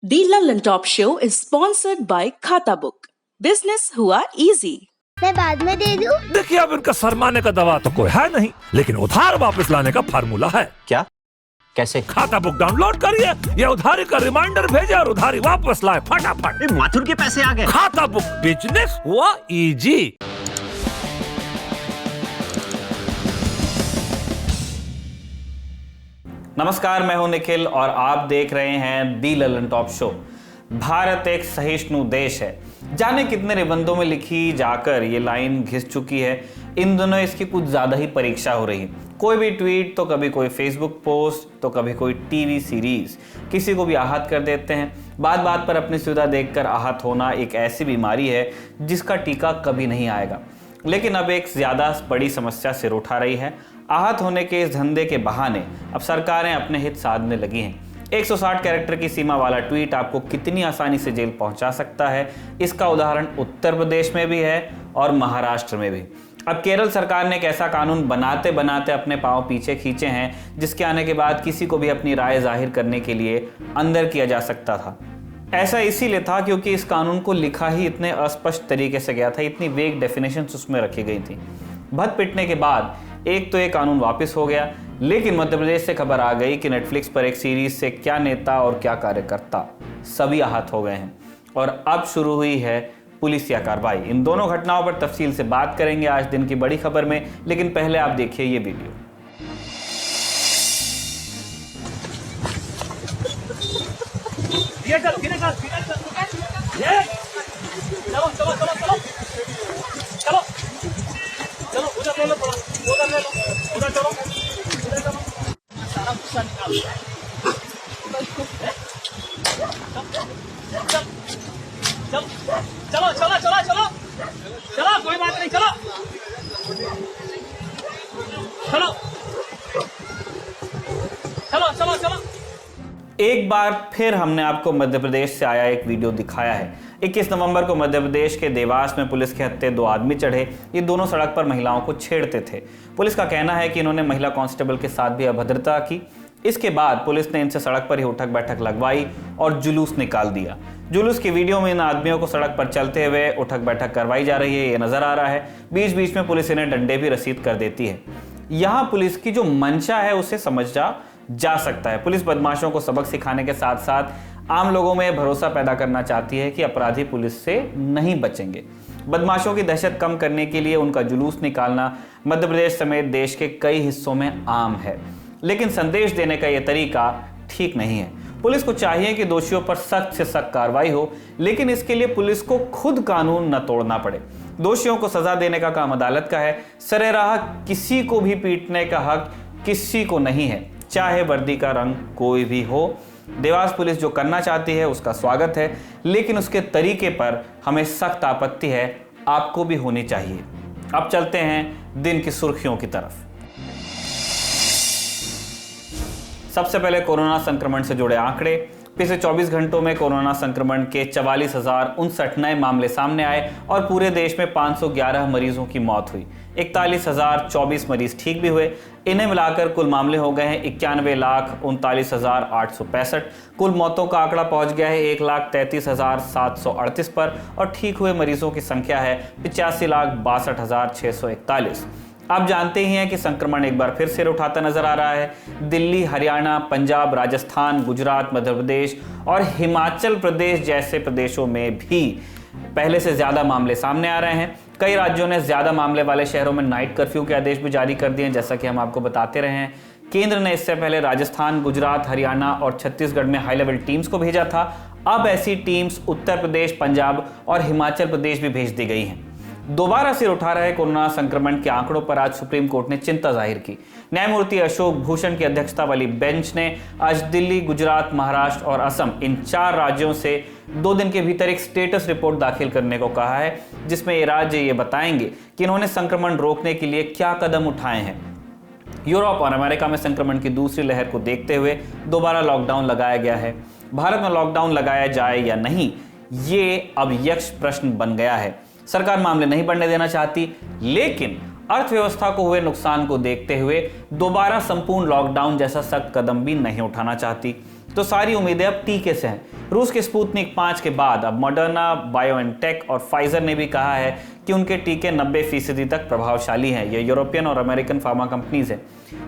The London Top Show is sponsored by खाता book. Business हुआ easy. मैं बाद में दे दूं? देखिए, अब इनका शर्माने का दवा तो कोई है नहीं, लेकिन उधार वापस लाने का फार्मूला है। क्या? कैसे? खाता बुक डाउनलोड करिए, ये उधारी का रिमाइंडर भेजे और उधारी वापस लाए फटाफट। माथुर के पैसे आ गए। खाता बुक, बिजनेस हुआ इजी। नमस्कार, मैं हूं निखिल और आप देख रहे हैं दी ललन टॉप शो। भारत एक सहिष्णु देश है। जाने कितने निबंधों में लिखी जाकर ये लाइन घिस चुकी है। इन दिनों इसकी कुछ ज्यादा ही परीक्षा हो रही है। कोई भी ट्वीट तो कभी कोई फेसबुक पोस्ट तो कभी कोई टीवी सीरीज किसी को भी आहत कर देते हैं। बात बात पर अपनी सुविधा देखकर आहत होना एक ऐसी बीमारी है जिसका टीका कभी नहीं आएगा, लेकिन अब एक ज्यादा बड़ी समस्या सिर उठा रही है। आहत होने के इस धंधे के बहाने अब सरकारें अपने हित साधने लगी हैं। 160 कैरेक्टर की सीमा वाला ट्वीट आपको कितनी आसानी से जेल पहुंचा सकता है, इसका उदाहरण उत्तर प्रदेश में भी है और महाराष्ट्र में भी। अब केरल सरकार ने एक ऐसा कानून बनाते बनाते अपने पांव पीछे खींचे हैं जिसके आने के बाद किसी को भी अपनी राय जाहिर करने के लिए अंदर किया जा सकता था। ऐसा इसीलिए था क्योंकि इस कानून को लिखा ही इतने अस्पष्ट तरीके से गया था, इतनी वेग डेफिनेशंस उसमें रखी गई थी। भद पिटने के बाद एक तो ये कानून वापस हो गया, लेकिन मध्य प्रदेश से खबर आ गई कि नेटफ्लिक्स पर एक सीरीज से क्या नेता और क्या कार्यकर्ता सभी आहत हो गए हैं और अब शुरू हुई है पुलिसिया कार्रवाई। इन दोनों घटनाओं पर तफसील से बात करेंगे आज दिन की बड़ी खबर में, लेकिन पहले आप देखिए ये वीडियो। चलो कोई बात नहीं, चलो चलो चलो चलो चलो। एक बार फिर हमने आपको मध्य प्रदेश से आया एक वीडियो दिखाया है। 21 नवंबर को मध्य प्रदेश के देवास में पुलिस के हत्थे 2 आदमी चढ़े। ये दोनों सड़क पर महिलाओं को छेड़ते थे। पुलिस का कहना है कि इन्होंने महिला कांस्टेबल के साथ भी अभद्रता की। इसके बाद पुलिस ने इनसे सड़क पर ही उठक बैठक लगवाई और जुलूस निकाल दिया। जुलूस की वीडियो में इन आदमियों को सड़क पर चलते हुए उठक बैठक करवाई जा रही है, ये नजर आ रहा है। बीच बीच में पुलिस इन्हें डंडे भी रसीद कर देती है। यहाँ पुलिस की जो मंशा है उसे समझा जा सकता है। पुलिस बदमाशों को सबक सिखाने के साथ साथ आम लोगों में भरोसा पैदा करना चाहती है कि अपराधी पुलिस से नहीं बचेंगे। बदमाशों की दहशत कम करने के लिए उनका जुलूस निकालना मध्य प्रदेश समेत देश के कई हिस्सों में आम है, लेकिन संदेश देने का यह तरीका ठीक नहीं है। पुलिस को चाहिए कि दोषियों पर सख्त से सख्त कार्रवाई हो, लेकिन इसके लिए पुलिस को खुद कानून न तोड़ना पड़े। दोषियों को सजा देने का काम अदालत का है। सरेराह किसी को भी पीटने का हक किसी को नहीं है, चाहे वर्दी का रंग कोई भी हो। देवास पुलिस जो करना चाहती है उसका स्वागत है, लेकिन उसके तरीके पर हमें सख्त आपत्ति है, आपको भी होनी चाहिए। अब चलते हैं दिन की सुर्खियों की तरफ। सबसे पहले कोरोना संक्रमण से जुड़े आंकड़े। पिछले 24 घंटों में कोरोना संक्रमण के 44,059 नए मामले सामने आए और पूरे देश में 511 मरीजों की मौत हुई। 41,024 मरीज ठीक भी हुए। इन्हें मिलाकर कुल मामले हो गए हैं 91,39,865। कुल मौतों का आंकड़ा पहुंच गया है 1,33,738 पर और ठीक हुए मरीजों की संख्या है 85,62,641। आप जानते ही हैं कि संक्रमण एक बार फिर सिर उठाता नजर आ रहा है। दिल्ली, हरियाणा, पंजाब, राजस्थान, गुजरात, मध्य प्रदेश और हिमाचल प्रदेश जैसे प्रदेशों में भी पहले से ज्यादा मामले सामने आ रहे हैं। कई राज्यों ने ज्यादा मामले वाले शहरों में नाइट कर्फ्यू के आदेश भी जारी कर दिए हैं, जैसा कि हम आपको बताते रहे हैं। केंद्र ने इससे पहले राजस्थान, गुजरात, हरियाणा और छत्तीसगढ़ में हाई लेवल टीम्स को भेजा था। अब ऐसी टीम्स उत्तर प्रदेश, पंजाब और हिमाचल प्रदेश भी भेज दी गई हैं। दोबारा सिर उठा रहे कोरोना संक्रमण के आंकड़ों पर आज सुप्रीम कोर्ट ने चिंता जाहिर की। न्यायमूर्ति अशोक भूषण की अध्यक्षता वाली बेंच ने आज दिल्ली, गुजरात, महाराष्ट्र और असम इन 4 राज्यों से 2 दिन के भीतर एक स्टेटस रिपोर्ट दाखिल करने को कहा है, जिसमें ये राज्य ये बताएंगे कि इन्होंने संक्रमण रोकने के लिए क्या कदम उठाए हैं। यूरोप और अमेरिका में संक्रमण की दूसरी लहर को देखते हुए दोबारा लॉकडाउन लगाया गया है। भारत में लॉकडाउन लगाया जाए या नहीं, ये अब यक्ष प्रश्न बन गया है। सरकार मामले नहीं बढ़ने देना चाहती, लेकिन अर्थव्यवस्था को हुए नुकसान को देखते हुए दोबारा संपूर्ण लॉकडाउन जैसा सख्त कदम भी नहीं उठाना चाहती। तो सारी उम्मीदें अब टीके से हैं। रूस के स्पुतनिक 5 के बाद अब मॉडर्ना, बायोएनटेक और फाइजर ने भी कहा है कि उनके टीके 90% तक प्रभावशाली हैं। ये यूरोपियन और अमेरिकन फार्मा कंपनीज हैं।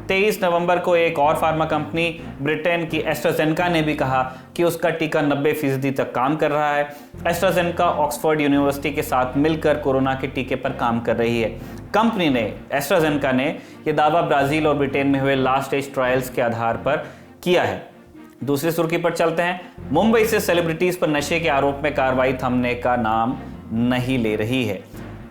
23 नवंबर को एक और फार्मा कंपनी ब्रिटेन की एस्ट्राजेनेका ने भी कहा कि उसका टीका 90% तक काम कर रहा है। एस्ट्राजेनेका ऑक्सफोर्ड यूनिवर्सिटी के साथ मिलकर कोरोना के टीके पर काम कर रही है। कंपनी ने, एस्ट्राजेनेका ने, यह दावा ब्राजील और ब्रिटेन में हुए लास्ट स्टेज ट्रायल्स के आधार पर किया है। दूसरी सुर्खी पर चलते हैं। मुंबई से सेलिब्रिटीज पर नशे के आरोप में कार्रवाई थमने का नाम नहीं ले रही है।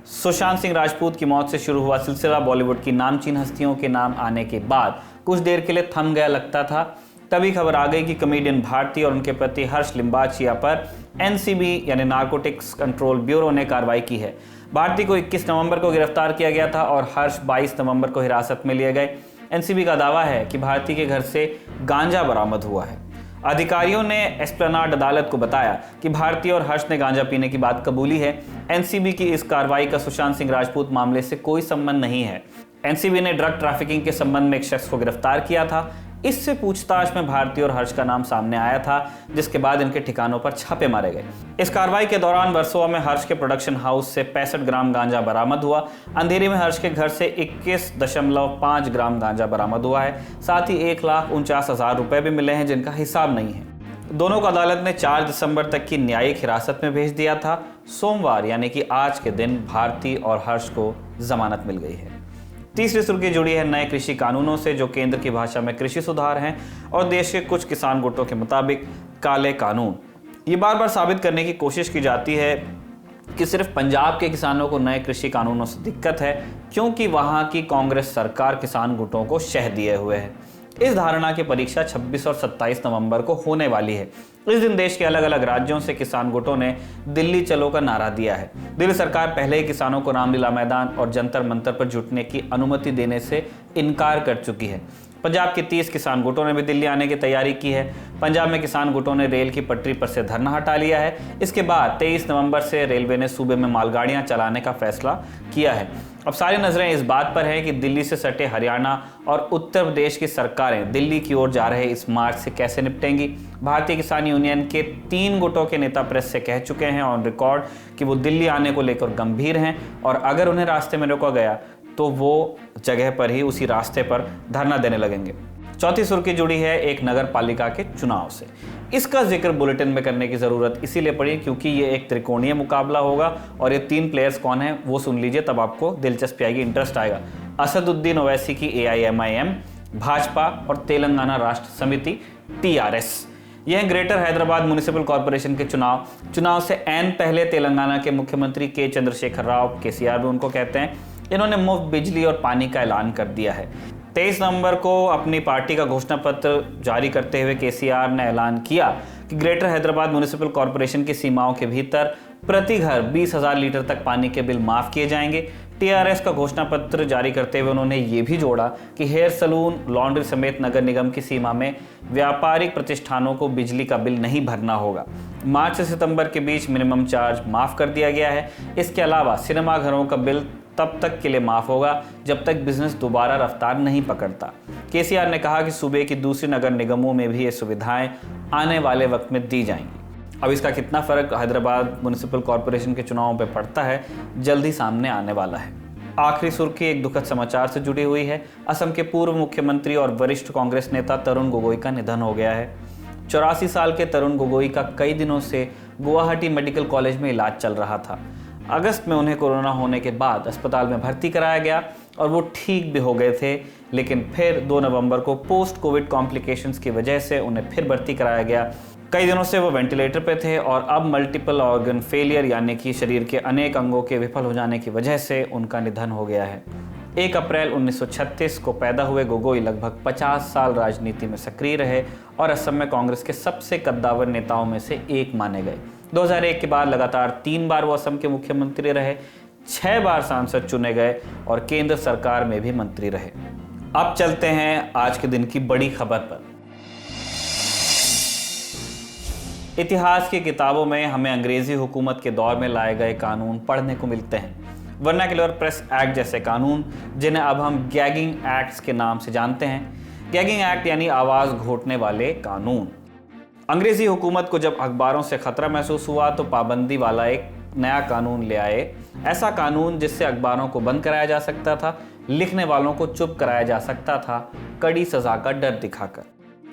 सुशांत सिंह राजपूत की मौत से शुरू हुआ सिलसिला बॉलीवुड की नामचीन हस्तियों के नाम आने के बाद कुछ देर के लिए थम गया लगता था। तभी खबर आ गई कि कॉमेडियन भारती और उनके पति हर्ष लिम्बाचिया पर एनसीबी यानी नारकोटिक्स कंट्रोल ब्यूरो ने कार्रवाई की है। भारती को 21 नवंबर को गिरफ्तार किया गया था और हर्ष 22 नवंबर को हिरासत में लिए गए। एनसीबी का दावा है कि भारती के घर से गांजा बरामद हुआ है। अधिकारियों ने एस्प्लेनाड अदालत को बताया कि भारती और हर्ष ने गांजा पीने की बात कबूली है। एनसीबी की इस कार्रवाई का सुशांत सिंह राजपूत मामले से कोई संबंध नहीं है। एनसीबी ने ड्रग ट्रैफिकिंग के संबंध में एक शख्स को गिरफ्तार किया था। इससे पूछताछ में भारती और हर्ष का नाम सामने आया था, जिसके बाद इनके ठिकानों पर छापे मारे गए। इस कार्रवाई के दौरान वर्सोवा में हर्ष के प्रोडक्शन हाउस से 65 ग्राम गांजा बरामद हुआ। अंधेरी में हर्ष के घर से 21.5 ग्राम गांजा बरामद हुआ है। साथ ही 1,49,000 रुपए भी मिले हैं, जिनका हिसाब नहीं है। दोनों को अदालत ने 4 दिसंबर तक की न्यायिक हिरासत में भेज दिया था। सोमवार यानी कि आज के दिन भारती और हर्ष को जमानत मिल गई है। तीसरी सुर्खी जुड़ी है नए कृषि कानूनों से, जो केंद्र की भाषा में कृषि सुधार हैं और देश के कुछ किसान गुटों के मुताबिक काले कानून। ये बार बार साबित करने की कोशिश की जाती है कि सिर्फ पंजाब के किसानों को नए कृषि कानूनों से दिक्कत है, क्योंकि वहां की कांग्रेस सरकार किसान गुटों को शह दिए हुए है। इस धारणा की परीक्षा 26 और 27 नवंबर को होने वाली है। इस दिन देश के अलग अलग राज्यों से किसान गुटों ने दिल्ली चलो का नारा दिया है। दिल्ली सरकार पहले ही किसानों को रामलीला मैदान और जंतर मंतर पर जुटने की अनुमति देने से इनकार कर चुकी है। पंजाब के 30 किसान गुटों ने भी दिल्ली आने की तैयारी की है। पंजाब में किसान गुटों ने रेल की पटरी पर से धरना हटा लिया है। इसके बाद 23 नवंबर से रेलवे ने सूबे में मालगाड़ियां चलाने का फैसला किया है। अब सारी नजरें इस बात पर हैं कि दिल्ली से सटे हरियाणा और उत्तर प्रदेश की सरकारें दिल्ली की ओर जा रहे इस मार्च से कैसे निपटेंगी। भारतीय किसान यूनियन के 3 गुटों के नेता प्रेस से कह चुके हैं ऑन रिकॉर्ड कि वो दिल्ली आने को लेकर गंभीर हैं और अगर उन्हें रास्ते में रोका गया तो वो जगह पर ही उसी रास्ते पर धरना देने लगेंगे। चौथी सुर्खी जुड़ी है एक नगर पालिका के चुनाव से। इसका जिक्र बुलेटिन में करने की जरूरत इसीलिए पड़ी क्योंकि ये एक त्रिकोणीय मुकाबला होगा और ये 3 प्लेयर्स कौन है वो सुन लीजिए, तब आपको दिलचस्पी आएगी, इंटरेस्ट आएगा। असदुद्दीन ओवैसी की AIMIM, भाजपा और तेलंगाना राष्ट्र समिति TRS। यह ग्रेटर हैदराबाद म्युनिसिपल कॉर्पोरेशन के चुनाव से ऐन पहले तेलंगाना के मुख्यमंत्री के चंद्रशेखर राव, KCR भी उनको कहते हैं, इन्होंने मुफ्त बिजली और पानी का ऐलान कर दिया है। 23 नवंबर को अपनी पार्टी का घोषणा पत्र जारी करते हुए KCR ने ऐलान किया कि ग्रेटर हैदराबाद म्युनिसिपल कॉर्पोरेशन की सीमाओं के भीतर प्रति घर 20,000 लीटर तक पानी के बिल माफ किए जाएंगे। TRS का घोषणा पत्र जारी करते हुए उन्होंने ये भी जोड़ा कि हेयर सलून, लॉन्ड्री समेत नगर निगम की सीमा में व्यापारिक प्रतिष्ठानों को बिजली का बिल नहीं भरना होगा। मार्च से सितंबर के बीच मिनिमम चार्ज माफ कर दिया गया है। इसके अलावा सिनेमा घरों का बिल तब तक के लिए माफ होगा जब तक बिजनेस दोबारा रफ्तार नहीं पकड़ता। KCR ने कहा कि सूबे की दूसरी नगर निगमों में भी ये सुविधाएं आने वाले वक्त में दी जाएंगी। अब इसका कितना फर्क हैदराबाद म्युनिसिपल कॉर्पोरेशन के चुनावों पर पड़ता है, जल्द ही सामने आने वाला है। आखिरी सुर्खी एक दुखद समाचार से जुड़ी हुई है। असम के पूर्व मुख्यमंत्री और वरिष्ठ कांग्रेस नेता तरुण गोगोई का निधन हो गया है। 84 साल के तरुण गोगोई का कई दिनों से गुवाहाटी मेडिकल कॉलेज में इलाज चल रहा था। अगस्त में उन्हें कोरोना होने के बाद अस्पताल में भर्ती कराया गया और वो ठीक भी हो गए थे, लेकिन फिर 2 नवंबर को पोस्ट कोविड कॉम्प्लिकेशंस की वजह से उन्हें फिर भर्ती कराया गया। कई दिनों से वो वेंटिलेटर पे थे और अब मल्टीपल ऑर्गन फेलियर यानी कि शरीर के अनेक अंगों के विफल हो जाने की वजह से उनका निधन हो गया है। 1 अप्रैल 1936 को पैदा हुए गोगोई लगभग 50 साल राजनीति में सक्रिय रहे और असम में कांग्रेस के सबसे कद्दावर नेताओं में से एक माने गए। 2001 के बाद लगातार 3 बार वो असम के मुख्यमंत्री रहे, 6 बार सांसद चुने गए और केंद्र सरकार में भी मंत्री रहे। अब चलते हैं आज के दिन की बड़ी खबर पर। इतिहास की किताबों में हमें अंग्रेजी हुकूमत के दौर में लाए गए कानून पढ़ने को मिलते हैं। वर्नाक्युलर प्रेस एक्ट जैसे कानून, जिन्हें अब हम गैगिंग एक्ट्स के नाम से जानते हैं। गैगिंग एक्ट यानी आवाज घोटने वाले कानून। अंग्रेजी हुकूमत को जब अखबारों से खतरा महसूस हुआ तो पाबंदी वाला एक नया कानून ले आए। ऐसा कानून जिससे अखबारों को बंद कराया जा सकता था, लिखने वालों को चुप कराया जा सकता था, कड़ी सजा का डर दिखाकर।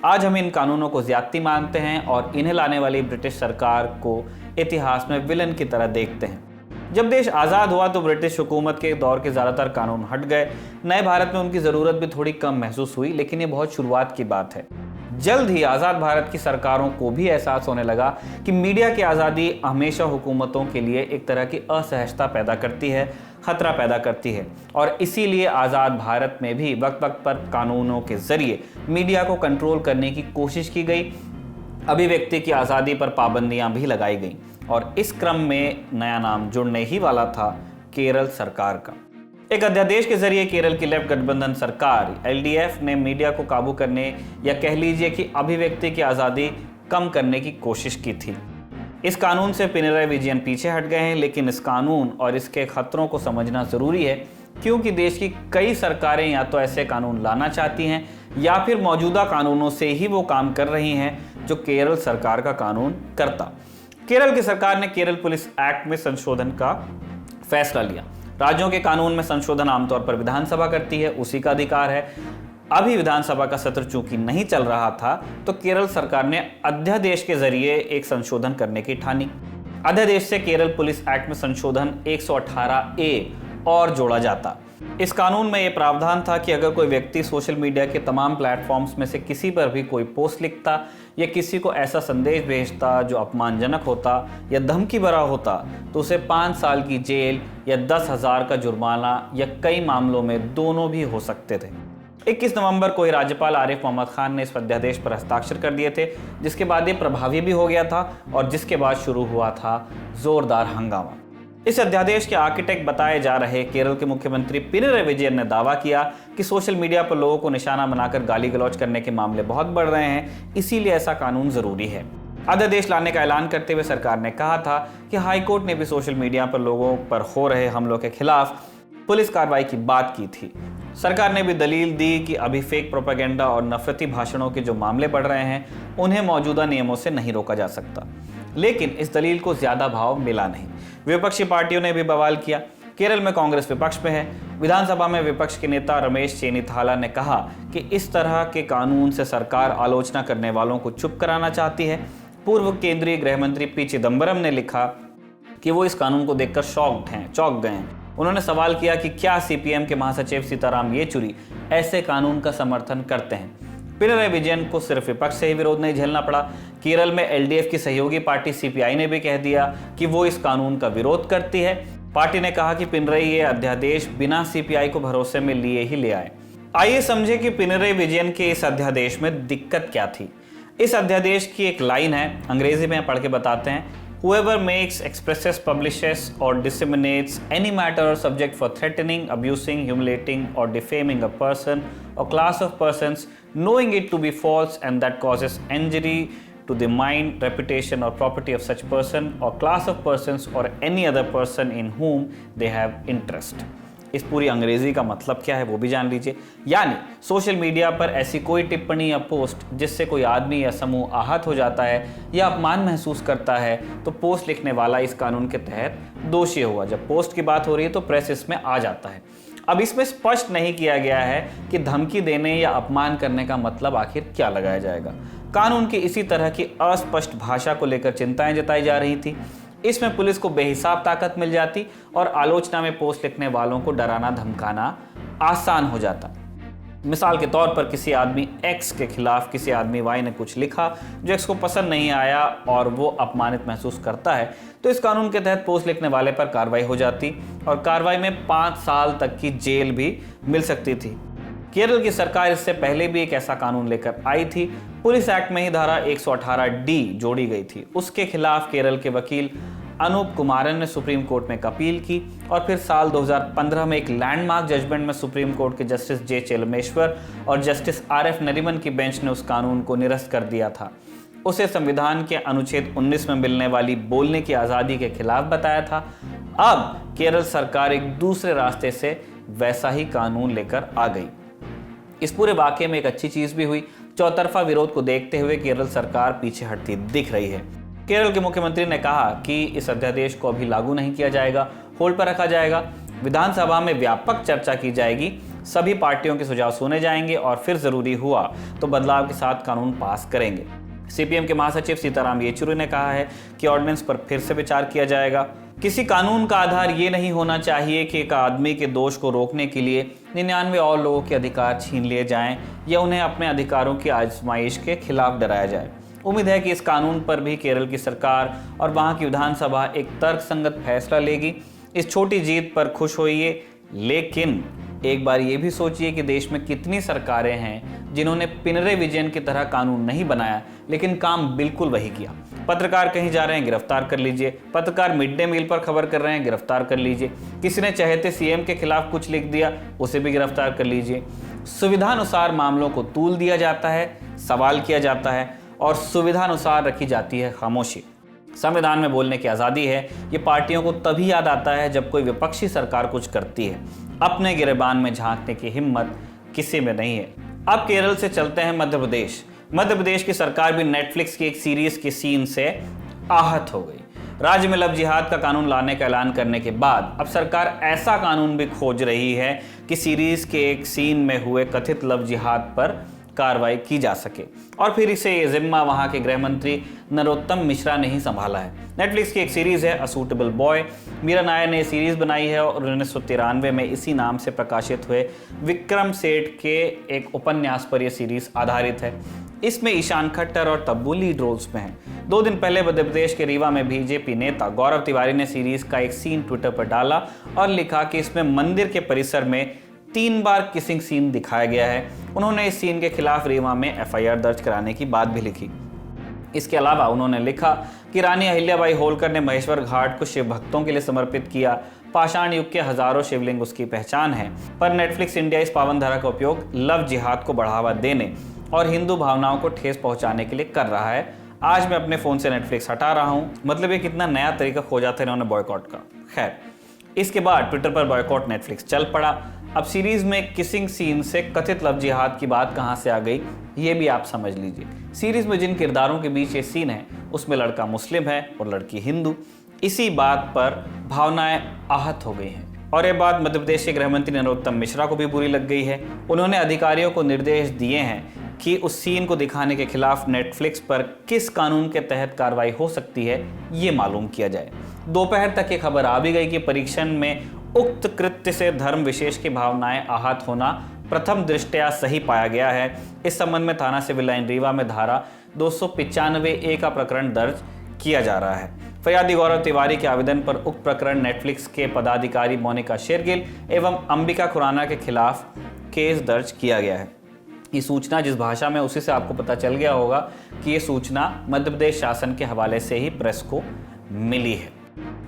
आज हम इन कानूनों को ज्यादती मानते हैं और इन्हें लाने वाली ब्रिटिश सरकार को इतिहास में विलन की तरह देखते हैं। जब देश आज़ाद हुआ तो ब्रिटिश हुकूमत के दौर के ज़्यादातर कानून हट गए। नए भारत में उनकी ज़रूरत भी थोड़ी कम महसूस हुई, लेकिन ये बहुत शुरुआत की बात है। जल्द ही आज़ाद भारत की सरकारों को भी एहसास होने लगा कि मीडिया की आज़ादी हमेशा हुकूमतों के लिए एक तरह की असहजता पैदा करती है, खतरा पैदा करती है, और इसीलिए आज़ाद भारत में भी वक्त वक्त पर कानूनों के जरिए मीडिया को कंट्रोल करने की कोशिश की गई। अभिव्यक्ति की आज़ादी पर पाबंदियां भी लगाई गईं और इस क्रम में नया नाम जुड़ने ही वाला था केरल सरकार का। एक अध्यादेश के जरिए केरल की लेफ्ट गठबंधन सरकार एलडीएफ ने मीडिया को काबू करने या कह लीजिए कि अभिव्यक्ति की आज़ादी कम करने की कोशिश की थी। इस कानून से पिनराई विजयन पीछे हट गए हैं, लेकिन इस कानून और इसके खतरों को समझना ज़रूरी है, क्योंकि देश की कई सरकारें या तो ऐसे कानून लाना चाहती हैं या फिर मौजूदा कानूनों से ही वो काम कर रही हैं जो केरल सरकार का कानून करता। केरल की सरकार ने केरल पुलिस एक्ट में संशोधन का फैसला लिया। राज्यों के कानून में संशोधन आमतौर पर विधानसभा करती है, उसी का अधिकार है। अभी विधानसभा का सत्र चूंकि नहीं चल रहा था तो केरल सरकार ने अध्यादेश के जरिए एक संशोधन करने की ठानी। अध्यादेश से केरल पुलिस एक्ट में संशोधन 118A और जोड़ा जाता। इस कानून में यह प्रावधान था कि अगर कोई व्यक्ति सोशल मीडिया के तमाम प्लेटफॉर्म्स में से किसी पर भी कोई पोस्ट लिखता या किसी को ऐसा संदेश भेजता जो अपमानजनक होता या धमकी भरा होता तो उसे 5 साल की जेल या 10,000 का जुर्माना या कई मामलों में दोनों भी हो सकते थे। 21 नवंबर को ही राज्यपाल आरिफ मोहम्मद खान ने इस अध्यादेश पर हस्ताक्षर कर दिए थे, जिसके बाद ये प्रभावी भी हो गया था और जिसके बाद शुरू हुआ था जोरदार हंगामा। इस अध्यादेश के आर्किटेक्ट बताए जा रहे केरल के मुख्यमंत्री पिनराई विजयन ने दावा किया कि सोशल मीडिया पर लोगों को निशाना बनाकर गाली गलौज करने के मामले बहुत बढ़ रहे हैं, इसीलिए ऐसा कानून जरूरी है। अध्यादेश लाने का ऐलान करते हुए सरकार ने कहा था कि हाईकोर्ट ने भी सोशल मीडिया पर लोगों पर हो रहे हमलों के खिलाफ पुलिस कार्रवाई की बात की थी। सरकार ने भी दलील दी कि अभी फेक प्रोपेगेंडा और नफरती भाषणों के जो मामले बढ़ रहे हैं उन्हें मौजूदा नियमों से नहीं रोका जा सकता, लेकिन इस दलील को ज्यादा भाव मिला नहीं। विपक्षी पार्टियों ने भी बवाल किया। केरल में कांग्रेस विपक्ष में है। विधानसभा में विपक्ष के नेता रमेश चेन्निथाला ने कहा कि इस तरह के कानून से सरकार आलोचना करने वालों को चुप कराना चाहती है। पूर्व केंद्रीय गृह मंत्री पी चिदम्बरम ने लिखा कि वो इस कानून को देखकर चौंक गए हैं। उन्होंने सवाल किया कि क्या सीपीएम के महासचिव सीताराम येचुरी ऐसे कानून का समर्थन करते हैं। पिनराई विजयन को सिर्फ विपक्ष से ही विरोध नहीं झेलना पड़ा। केरल में एलडीएफ की सहयोगी पार्टी सीपीआई ने भी कह दिया कि वो इस कानून का विरोध करती है। पार्टी ने कहा कि पिनराई ये अध्यादेश बिना सीपीआई को भरोसे में लिए ही ले आए। आइए समझे कि पिनराई विजयन के इस अध्यादेश में दिक्कत क्या थी। इस अध्यादेश की एक लाइन है, अंग्रेजी में पढ़ के बताते हैं। Whoever makes, expresses, publishes, or disseminates any matter or subject for threatening, abusing, humiliating, or defaming a person or class of persons, knowing it to be false and that causes injury to the mind, reputation, or property of such person or class of persons or any other person in whom they have interest. इस पूरी अंग्रेजी का मतलब क्या है वो भी जान लीजिए। यानी सोशल मीडिया पर ऐसी कोई टिप्पणी या पोस्ट जिससे कोई आदमी या समूह आहत हो जाता है या अपमान महसूस करता है तो पोस्ट लिखने वाला इस कानून के तहत दोषी होगा। जब पोस्ट की बात हो रही है तो प्रेस इसमें आ जाता है। अब इसमें स्पष्ट नहीं किया गया है कि धमकी देने या अपमान करने का मतलब आखिर क्या लगाया जाएगा। कानून की इसी तरह की अस्पष्ट भाषा को लेकर चिंताएं जताई जा रही थी। इसमें पुलिस को बेहिसाब ताकत मिल जाती और आलोचना में पोस्ट लिखने वालों को डराना धमकाना आसान हो जाता। मिसाल के तौर पर किसी आदमी एक्स के खिलाफ किसी आदमी वाई ने कुछ लिखा जो एक्स को पसंद नहीं आया और वो अपमानित महसूस करता है तो इस कानून के तहत पोस्ट लिखने वाले पर कार्रवाई हो जाती और कार्रवाई में 5 साल तक की जेल भी मिल सकती थी। केरल की सरकार इससे पहले भी एक ऐसा कानून लेकर आई थी। पुलिस एक्ट में ही धारा 118D जोड़ी गई थी। उसके खिलाफ केरल के वकील अनूप कुमारन ने सुप्रीम कोर्ट में एक अपील की और फिर साल 2015 में एक लैंडमार्क जजमेंट में सुप्रीम कोर्ट के जस्टिस जे चेलमेश्वर और जस्टिस RF नरीमन की बेंच ने उस कानून को निरस्त कर दिया था। उसे संविधान के अनुच्छेद 19 में मिलने वाली बोलने की आज़ादी के खिलाफ बताया था। अब केरल सरकार एक दूसरे रास्ते से वैसा ही कानून लेकर आ गई। इस पूरे वाकये में एक अच्छी चीज़ भी हुई। चौतरफा विरोध को देखते हुए केरल सरकार पीछे हटती दिख रही है। केरल के मुख्यमंत्री ने कहा कि इस अध्यादेश को अभी लागू नहीं किया जाएगा, होल्ड पर रखा जाएगा। विधानसभा में व्यापक चर्चा की जाएगी, सभी पार्टियों के सुझाव सुने जाएंगे और फिर जरूरी हुआ तो बदलाव के साथ कानून पास करेंगे। सीपीएम के महासचिव सीताराम येचुरी ने कहा है कि ऑर्डिनेंस पर फिर से विचार किया जाएगा। किसी कानून का आधार ये नहीं होना चाहिए कि एक आदमी के दोष को रोकने के लिए 99 और लोगों के अधिकार छीन लिए जाएं या उन्हें अपने अधिकारों की आजमाइश के खिलाफ डराया जाए। उम्मीद है कि इस कानून पर भी केरल की सरकार और वहां की विधानसभा एक तर्कसंगत फैसला लेगी। इस छोटी जीत पर खुश होइए, लेकिन एक बार ये भी सोचिए कि देश में कितनी सरकारें हैं जिन्होंने पिनरे विजयन की तरह कानून नहीं बनाया लेकिन काम बिल्कुल वही किया। पत्रकार कहीं जा रहे हैं, गिरफ्तार कर लीजिए। पत्रकार मिड डे मील पर खबर कर रहे हैं, गिरफ्तार कर लीजिए। किसी ने चहेते सीएम के खिलाफ कुछ लिख दिया, उसे भी गिरफ्तार कर लीजिए। सुविधानुसार मामलों को तूल दिया जाता है, सवाल किया जाता है और सुविधानुसार रखी जाती है खामोशी। संविधान में बोलने की आज़ादी है, ये पार्टियों को तभी याद आता है जब कोई विपक्षी सरकार कुछ करती है। अपने गिरेबान में झांकने की हिम्मत किसी में नहीं है। अब केरल से चलते हैं मध्य प्रदेश। मध्य प्रदेश की सरकार भी नेटफ्लिक्स की एक सीरीज के सीन से आहत हो गई। राज्य में लव जिहाद का कानून लाने का ऐलान करने के बाद अब सरकार ऐसा कानून भी खोज रही है कि सीरीज के एक सीन में हुए कथित लव जिहाद पर कार्रवाई की जा सके और फिर इसे ये जिम्मा वहां के गृह मंत्री नरोत्तम मिश्रा ने ही संभाला है। नेटफ्लिक्स की एक सीरीज है a suitable boy. Meera Nair ने सीरीज बनाई है और 1993 में इसी नाम से प्रकाशित हुए विक्रम सेठ के एक उपन्यास पर यह सीरीज आधारित है। इसमें ईशान खट्टर और तब्बू लीड रोल्स में हैं। 2 दिन पहले मध्य प्रदेश के रीवा में बीजेपी नेता गौरव तिवारी ने सीरीज का एक सीन ट्विटर पर डाला और लिखा कि इसमें मंदिर के परिसर में 3 बार किसिंग सीन दिखाया गया है। उन्होंने इस सीन के खिलाफ रीवा में एफआईआर दर्ज कराने की बात भी लिखी। इसके अलावा उन्होंने लिखा कि रानी अहिल्याबाई होलकर ने महेश्वर घाट को शिव भक्तों के लिए समर्पित किया। पाषाण युग के हजारों शिवलिंग उसकी पहचान है, पर नेटफ्लिक्स इंडिया इस पावन धारा का उपयोग लव जिहाद को बढ़ावा देने और हिंदू भावनाओं को ठेस पहुंचाने के लिए कर रहा है। आज मैं अपने फोन से नेटफ्लिक्स हटा रहा हूं। मतलब ये कितना नया तरीका खोजा था इन्होंने बॉयकॉट का। खैर, इसके बाद ट्विटर पर बॉयकॉट नेटफ्लिक्स चल पड़ा। अब सीरीज में किसिंग सीन से कथित लव जिहाद की बात कहां से आ गई, ये भी आप समझ लीजिए। सीरीज में जिन किरदारों के बीच ये सीन है उसमें लड़का मुस्लिम है और लड़की हिंदू। इसी बात पर भावनाएं आहत हो गई हैं और ये बात मध्य प्रदेश के गृह मंत्री नरोत्तम मिश्रा को भी बुरी लग गई है। उन्होंने अधिकारियों को निर्देश दिए हैं कि उस सीन को दिखाने के खिलाफ नेटफ्लिक्स पर किस कानून के तहत कार्रवाई हो सकती है ये मालूम किया जाए। दोपहर तक ये खबर आ भी गई कि परीक्षण में उक्त कृत्य से धर्म विशेष की भावनाएं आहत होना प्रथम दृष्टया सही पाया गया है। इस संबंध में थाना सिविल लाइन रीवा में धारा 295A का प्रकरण दर्ज किया जा रहा है। फरियादी गौरव तिवारी के आवेदन पर उक्त प्रकरण नेटफ्लिक्स के पदाधिकारी मोनिका शेरगिल एवं अंबिका खुराना के खिलाफ केस दर्ज किया गया है। ये सूचना जिस भाषा में उसी से आपको पता चल गया होगा कि ये सूचना मध्य प्रदेश शासन के हवाले से ही प्रेस को मिली है।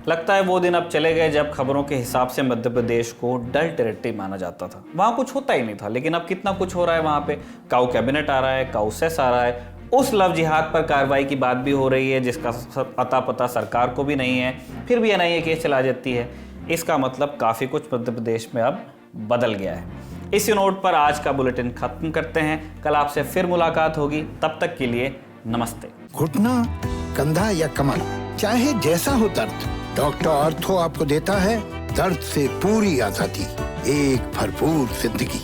लगता है वो दिन अब चले गए जब खबरों के हिसाब से मध्य प्रदेश को डल टेरिटरी माना जाता था। वहां कुछ होता ही नहीं था, लेकिन अब कितना कुछ हो रहा है। वहां पे काऊ कैबिनेट आ रहा है, काऊ सेस आ रहा है, उस लव जिहाद पर कार्रवाई की बात भी हो रही है जिसका अता पता सरकार को भी नहीं है, फिर भी एनआईए केस चला जाती है। इसका मतलब काफी कुछ मध्य प्रदेश में अब बदल गया है। इसी नोट पर आज का बुलेटिन खत्म करते हैं। कल आपसे फिर मुलाकात होगी, तब तक के लिए नमस्ते। घुटना, कंधा या कमर, चाहे जैसा हो दर्द, डॉक्टर ऑर्थो आपको देता है दर्द से पूरी आजादी, एक भरपूर जिंदगी।